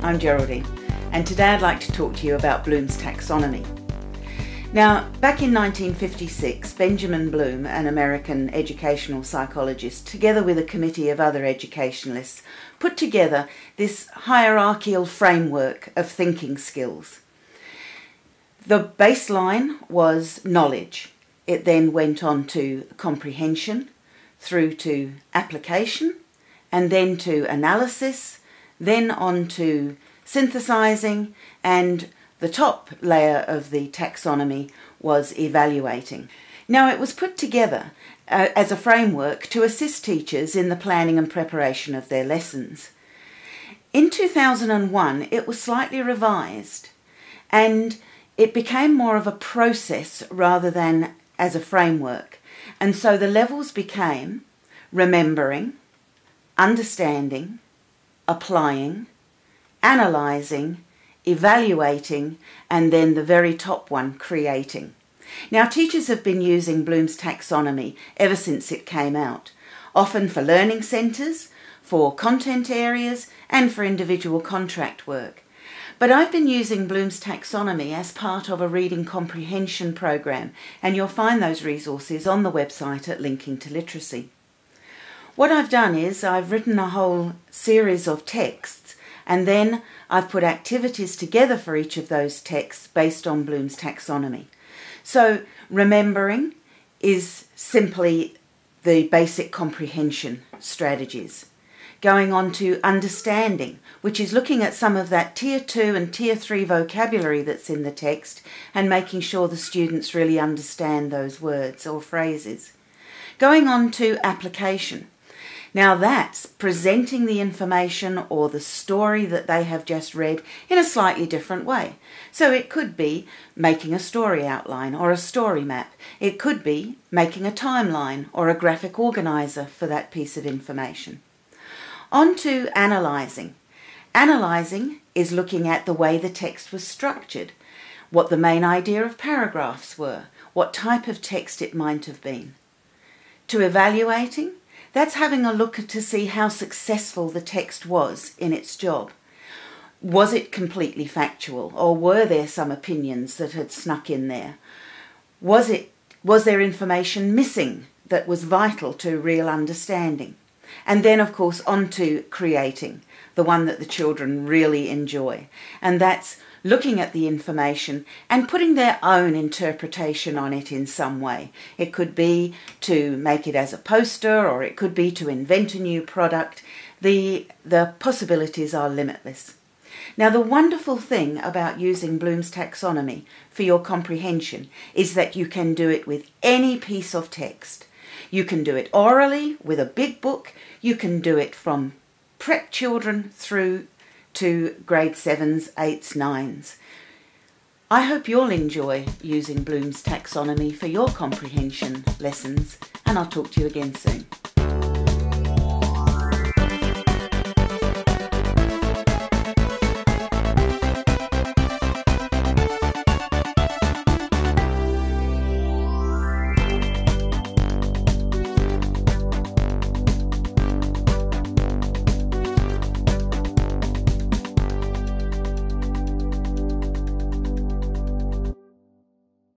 I'm Geraldine, and today I'd like to talk to you about Bloom's taxonomy. Now, back in 1956, Benjamin Bloom, an American educational psychologist, together with a committee of other educationalists, put together this hierarchical framework of thinking skills. The baseline was knowledge. It then went on to comprehension, through to application, and then to analysis, then on to synthesizing, and the top layer of the taxonomy was evaluating. Now, it was put together as a framework to assist teachers in the planning and preparation of their lessons. In 2001, it was slightly revised, and it became more of a process rather than as a framework. And so the levels became remembering, understanding, applying, analysing, evaluating, and then the very top one, creating. Now, teachers have been using Bloom's taxonomy ever since it came out, often for learning centres, for content areas, and for individual contract work. But I've been using Bloom's taxonomy as part of a reading comprehension program, and you'll find those resources on the website at Linking to Literacy. What I've done is I've written a whole series of texts, and then I've put activities together for each of those texts based on Bloom's taxonomy. So remembering is simply the basic comprehension strategies. Going on to understanding, which is looking at some of that Tier 2 and Tier 3 vocabulary that's in the text and making sure the students really understand those words or phrases. Going on to application. Now that's presenting the information or the story that they have just read in a slightly different way. So it could be making a story outline or a story map. It could be making a timeline or a graphic organiser for that piece of information. On to analysing. Analysing is looking at the way the text was structured, what the main idea of paragraphs were, what type of text it might have been. To evaluating, that's having a look to see how successful the text was in its job. Was it completely factual, or were there some opinions that had snuck in there? Was there information missing that was vital to real understanding? And then, of course, on to creating, the one that the children really enjoy. And that's looking at the information and putting their own interpretation on it in some way. It could be to make it as a poster, or it could be to invent a new product. The possibilities are limitless. Now, the wonderful thing about using Bloom's taxonomy for your comprehension is that you can do it with any piece of text. You can do it orally with a big book. You can do it from prep children through to grade 7s, 8s, 9s. I hope you'll enjoy using Bloom's taxonomy for your comprehension lessons, and I'll talk to you again soon.